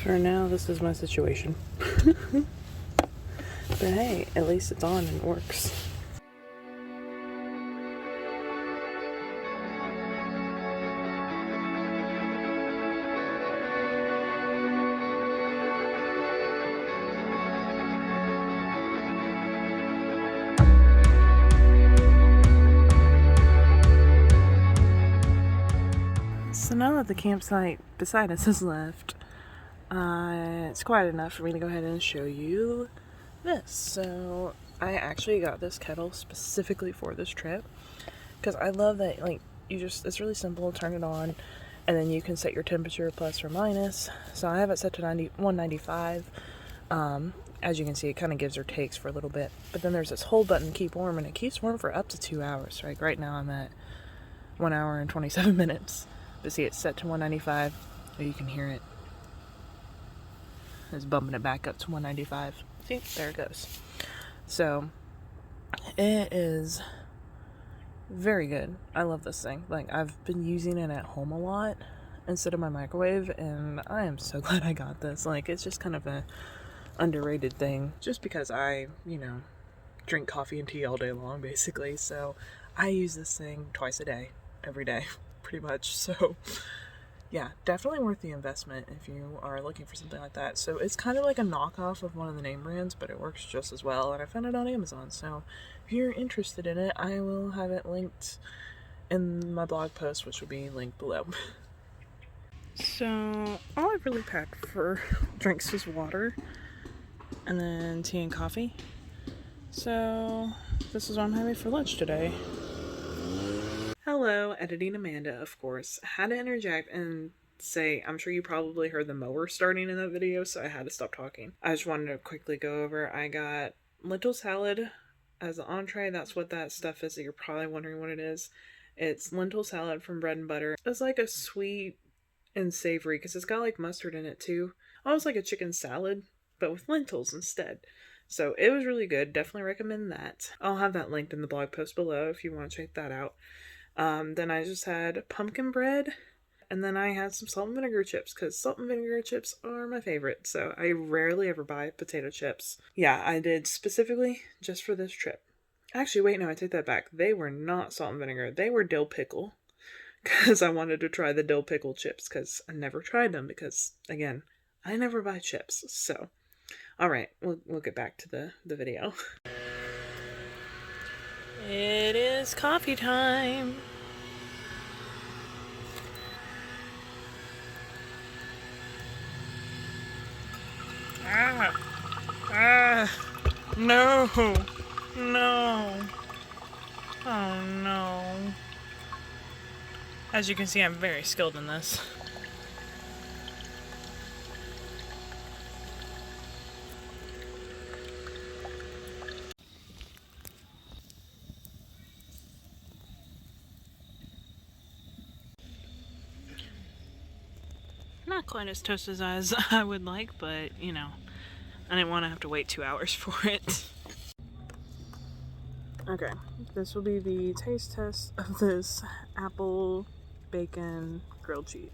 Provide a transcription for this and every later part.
For now, this is my situation. But hey, at least it's on and works. So now that the campsite beside us has left, it's quiet enough for me to go ahead and show you this. So I actually got this kettle specifically for this trip because I love that, like, it's really simple. Turn it on and then you can set your temperature plus or minus. So I have it set to 195. As you can see, it kind of gives or takes for a little bit, but then there's this hold button, keep warm, and it keeps warm for up to 2 hours. Right now I'm at 1 hour and 27 minutes. But see, it's set to 195. You can hear it. It's bumping it back up to 195. See, there it goes. So it is very good. I love this thing. Like, I've been using it at home a lot instead of my microwave, and I am so glad I got this. Like, it's just kind of a underrated thing, just because I drink coffee and tea all day long, basically. So I use this thing twice a day, every day, pretty much. So yeah, definitely worth the investment if you are looking for something like that. So it's kind of like a knockoff of one of the name brands, but it works just as well, and I found it on Amazon. So if you're interested in it, I will have it linked in my blog post, which will be linked below. So all I've really packed for drinks is water and then tea and coffee. So this is what I'm having for lunch today. Hello, editing Amanda, of course. I had to interject and say, I'm sure you probably heard the mower starting in that video, so I had to stop talking. I just wanted to quickly go over, I got lentil salad as an entree. That's what that stuff is that you're probably wondering what it is. It's lentil salad from Bread and Butter. It's like a sweet and savory, because it's got like mustard in it too. Almost like a chicken salad, but with lentils instead. So it was really good. Definitely recommend that. I'll have that linked in the blog post below if you want to check that out. Then I just had pumpkin bread, and then I had some salt and vinegar chips, because salt and vinegar chips are my favorite. So I rarely ever buy potato chips. Yeah, I did specifically just for this trip. Actually, wait, no, I take that back. They were not salt and vinegar. They were dill pickle, because I wanted to try the dill pickle chips, because I never tried them, because, again, I never buy chips. So, all right, we'll get back to the video. It is coffee time. No. Oh no. As you can see, I'm very skilled in this. Not quite as toasted as I would like, but I didn't want to have to wait 2 hours for it. Okay, this will be the taste test of this apple bacon grilled cheese.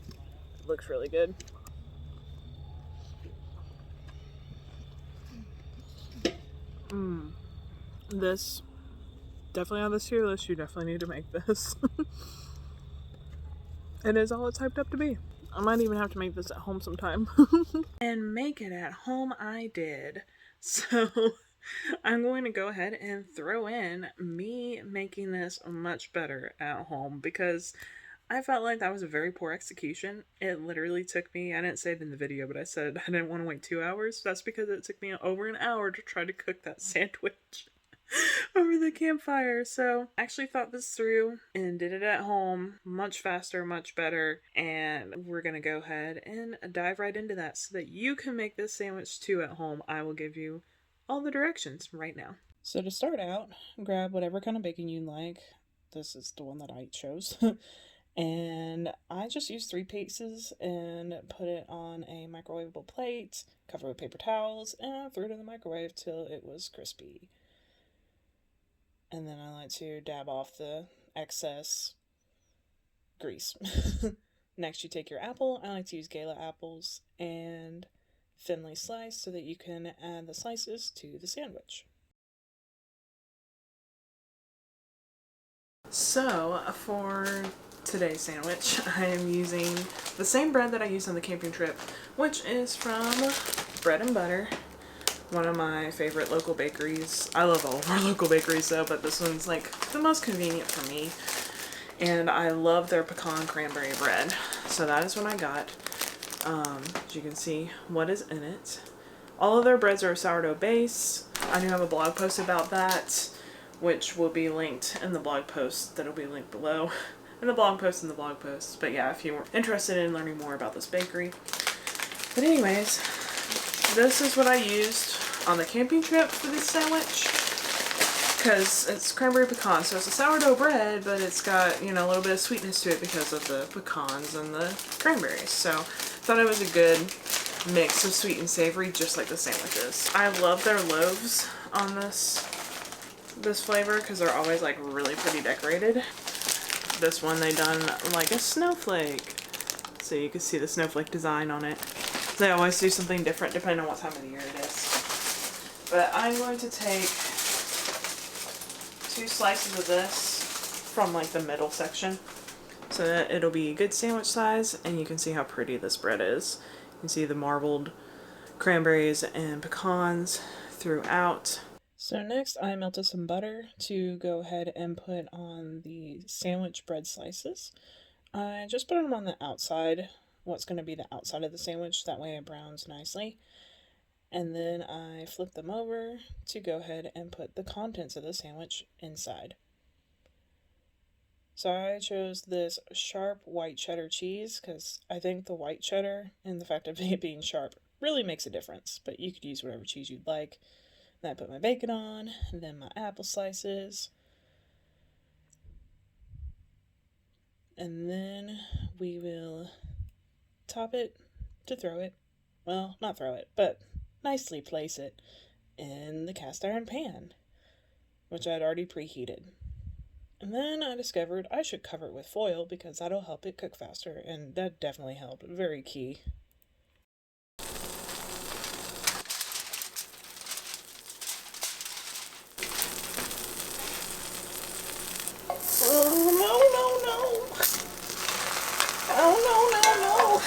It looks really good. This, definitely on this tier list, you definitely need to make this. It is all it's hyped up to be. I might even have to make this at home sometime. And make it at home I did. So I'm going to go ahead and throw in me making this much better at home, because I felt like that was a very poor execution. It literally took me, I didn't say it in the video, but I said I didn't want to wait 2 hours. That's because it took me over an hour to try to cook that sandwich over the campfire. So I actually thought this through and did it at home much faster, much better. And we're gonna go ahead and dive right into that so that you can make this sandwich too at home. I will give you all the directions right now. So to start out, grab whatever kind of bacon you like. This is the one that I chose. And I just used 3 pieces and put it on a microwavable plate, covered with paper towels, and threw it in the microwave till it was crispy. And then I like to dab off the excess grease. Next, you take your apple. I like to use Gala apples and thinly sliced so that you can add the slices to the sandwich. So for today's sandwich, I am using the same bread that I used on the camping trip, which is from Bread and Butter, one of my favorite local bakeries. I love all of our local bakeries though, but this one's like the most convenient for me. And I love their pecan cranberry bread. So that is what I got. As you can see what is in it. All of their breads are a sourdough base. I do have a blog post about that, which will be linked in the blog post that'll be linked below. In the blog post But yeah, if you were interested in learning more about this bakery. But anyways, this is what I used on the camping trip for this sandwich. Because it's cranberry pecan, so it's a sourdough bread, but it's got, you know, a little bit of sweetness to it because of the pecans and the cranberries. So I thought it was a good mix of sweet and savory, just like the sandwiches. I love their loaves on this flavor because they're always like really pretty decorated. This one they done like a snowflake, so you can see the snowflake design on it. They always do something different depending on what time of the year it is. But I'm going to take 2 slices of this from like the middle section so that it'll be a good sandwich size, and you can see how pretty this bread is. You can see the marbled cranberries and pecans throughout. So next I melted some butter to go ahead and put on the sandwich bread slices. I just put them on the outside, what's going to be the outside of the sandwich, that way it browns nicely. And then I flip them over to go ahead and put the contents of the sandwich inside. So I chose this sharp white cheddar cheese because I think the white cheddar and the fact of it being sharp really makes a difference. But you could use whatever cheese you'd like. Then I put my bacon on, and then my apple slices. And then we will top it to throw it. Well, not throw it, but nicely place it in the cast iron pan, which I had already preheated. And then I discovered I should cover it with foil because that'll help it cook faster, and that definitely helped. Very key. Oh, no. Oh, no.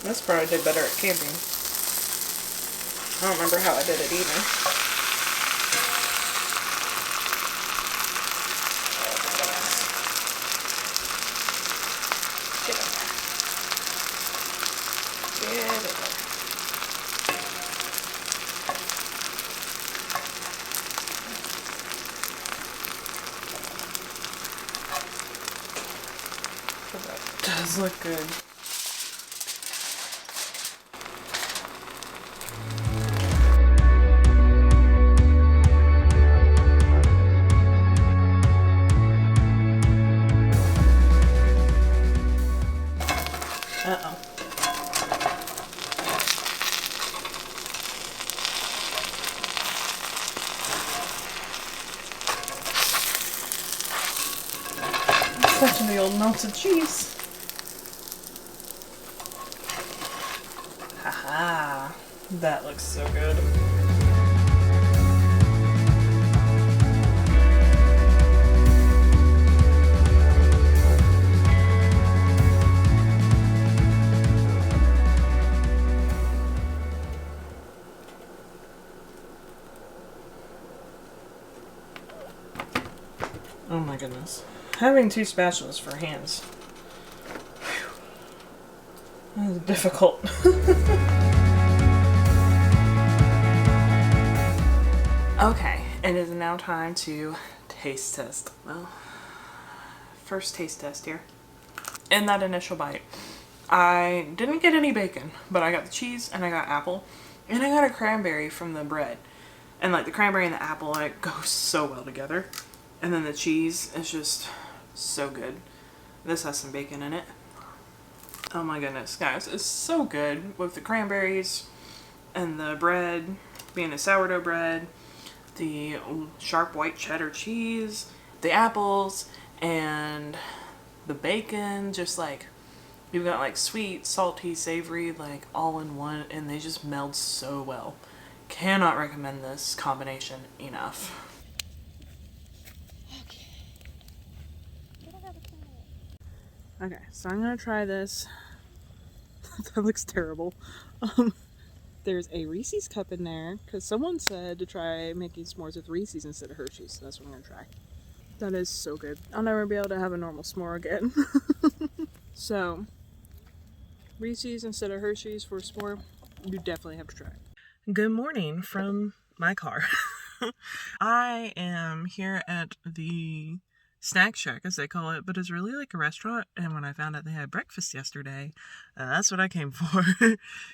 This part I did better at camping. I don't remember how I did it either. Get in there. Get in there. That does look good. Uh-oh. I'm touching the old melted cheese. Haha. That looks so good. Oh my goodness. Having 2 spatulas for hands. Whew. That is difficult. Okay, it is now time to taste test. Well, first taste test here. In that initial bite, I didn't get any bacon, but I got the cheese and I got apple and I got a cranberry from the bread. And like the cranberry and the apple, like, go so well together. And then the cheese is just so good. This has some bacon in it. Oh my goodness, guys, it's so good with the cranberries and the bread being a sourdough bread. the sharp white cheddar cheese, the apples, and the bacon. Just like, you've got like sweet, salty, savory, like all in one, and they just meld so well. Cannot recommend this combination enough. Okay, so I'm gonna try this. That looks terrible. There's a Reese's cup in there because someone said to try making s'mores with Reese's instead of Hershey's, so that's what I'm gonna try. That is so good. I'll never be able to have a normal s'more again. So, Reese's instead of Hershey's for a s'more, you definitely have to try. Good morning from my car. I am here at the Snack Shack, as they call it, but it's really like a restaurant. And when I found out they had breakfast yesterday, that's what I came for.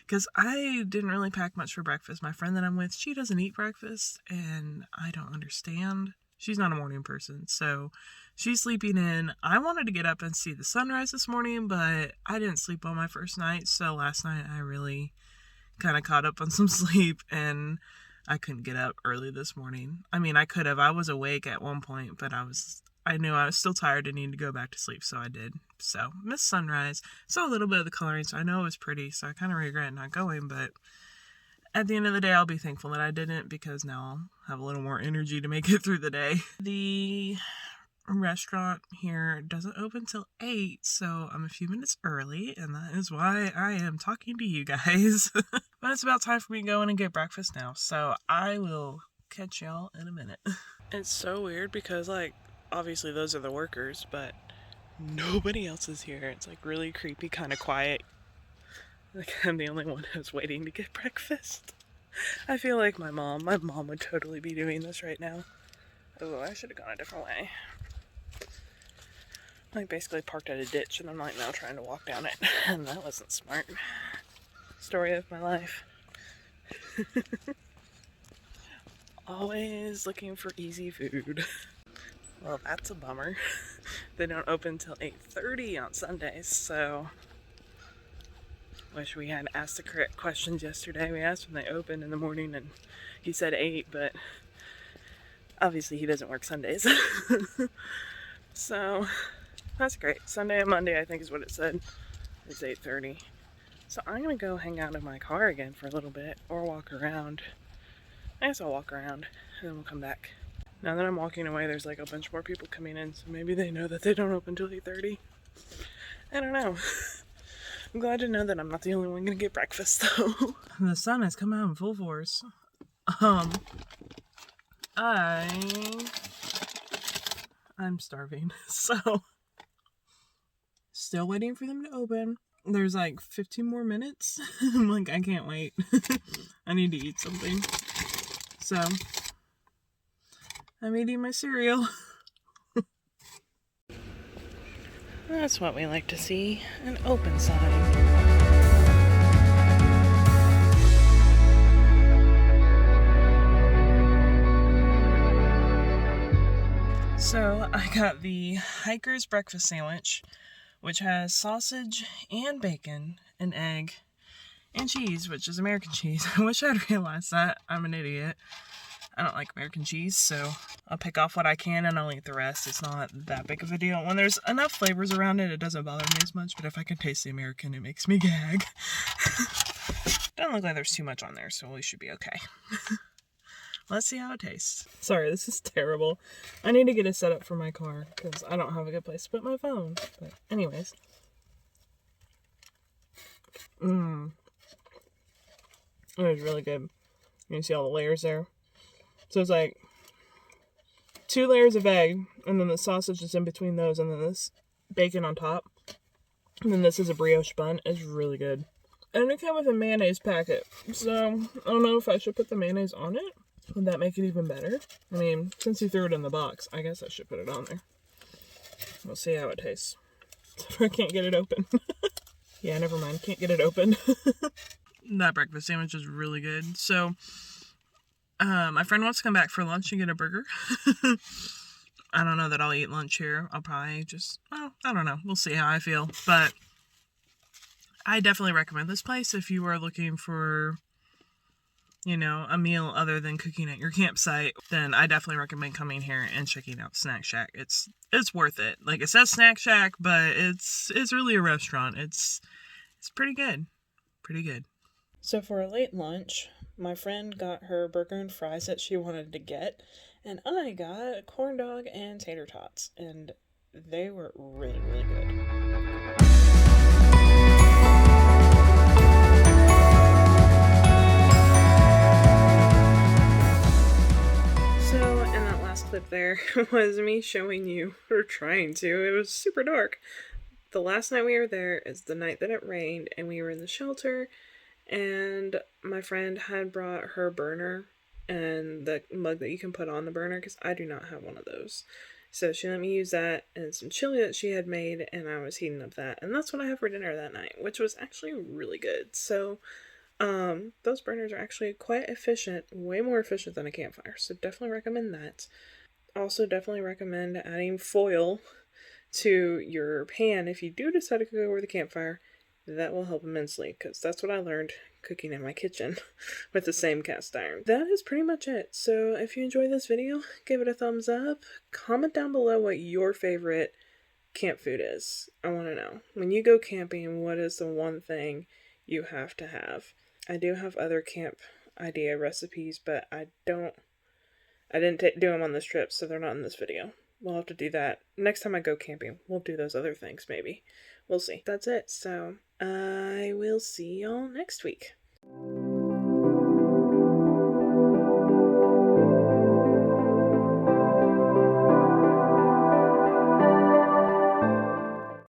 Because I didn't really pack much for breakfast. My friend that I'm with, she doesn't eat breakfast, and I don't understand. She's not a morning person, so she's sleeping in. I wanted to get up and see the sunrise this morning, but I didn't sleep on my first night, so last night I really kind of caught up on some sleep, and I couldn't get up early this morning. I mean, I could have. I was awake at one point, but I knew I was still tired and needed to go back to sleep, so I did. So, missed sunrise. Saw a little bit of the coloring, so I know it was pretty, so I kind of regret not going, but at the end of the day, I'll be thankful that I didn't, because now I'll have a little more energy to make it through the day. The restaurant here doesn't open till 8, so I'm a few minutes early, and that is why I am talking to you guys. But it's about time for me to go in and get breakfast now, so I will catch y'all in a minute. It's so weird because, like, obviously those are the workers, but nobody else is here. It's like really creepy, kind of quiet. Like, I'm the only one who's waiting to get breakfast. I feel like my mom would totally be doing this right now. Oh, I should have gone a different way. Like, basically parked at a ditch and I'm like now trying to walk down it. And that wasn't smart. Story of my life. Always looking for easy food. Well, that's a bummer. They don't open till 8:30 on Sundays, so wish we had asked the correct questions yesterday. We asked when they opened in the morning and he said 8, but obviously he doesn't work Sundays. So that's great. Sunday and Monday, I think is what it said. It's 8:30. So I'm gonna go hang out in my car again for a little bit or walk around. I guess I'll walk around and then we'll come back. Now that I'm walking away, there's like a bunch more people coming in, so maybe they know that they don't open till 8:30. I don't know. I'm glad to know that I'm not the only one gonna get breakfast, though. The sun has come out in full force. I'm starving, so still waiting for them to open. There's like 15 more minutes. I'm like, I can't wait. I need to eat something. So I'm eating my cereal. That's what we like to see, an open sign. So I got the hiker's breakfast sandwich, which has sausage and bacon, an egg, and cheese, which is American cheese. I wish I'd realized that. I'm an idiot. I don't like American cheese, so I'll pick off what I can and I'll eat the rest. It's not that big of a deal. When there's enough flavors around it, it doesn't bother me as much, but if I can taste the American, it makes me gag. Doesn't look like there's too much on there, so we should be okay. Let's see how it tastes. Sorry, this is terrible. I need to get a setup for my car because I don't have a good place to put my phone. But anyways. It was really good. You can see all the layers there. So it's like 2 layers of egg, and then the sausage is in between those, and then this bacon on top. And then this is a brioche bun. It's really good. And it came with a mayonnaise packet. So I don't know if I should put the mayonnaise on it. Would that make it even better? I mean, since you threw it in the box, I guess I should put it on there. We'll see how it tastes. I can't get it open. Yeah, never mind. Can't get it open. That breakfast sandwich is really good. So my friend wants to come back for lunch and get a burger. I don't know that I'll eat lunch here. I'll probably just, well, I don't know. We'll see how I feel. But I definitely recommend this place if you are looking for a meal other than cooking at your campsite, then I definitely recommend coming here and checking out Snack Shack. It's worth it. Like, it says Snack Shack, but it's really a restaurant. It's pretty good. Pretty good. So for a late lunch, my friend got her burger and fries that she wanted to get, and I got a corn dog and tater tots, and they were really, really good. So, in that last clip there was me showing you, or trying to, it was super dark. The last night we were there is the night that it rained, and we were in the shelter, and my friend had brought her burner and the mug that you can put on the burner, because I do not have one of those. So she let me use that and some chili that she had made, and I was heating up that, and that's what I had for dinner that night, which was actually really good. So those burners are actually quite efficient, way more efficient than a campfire, so definitely recommend that. Also, definitely recommend adding foil to your pan if you do decide to cook over the campfire. That will help immensely, because that's what I learned cooking in my kitchen with the same cast iron. That is pretty much it. So if you enjoyed this video, give it a thumbs up. Comment down below what your favorite camp food is. I want to know. When you go camping, what is the one thing you have to have? I do have other camp idea recipes, but I didn't do them on this trip, so they're not in this video. We'll have to do that. Next time I go camping, we'll do those other things, maybe. We'll see. That's it, so I will see y'all next week.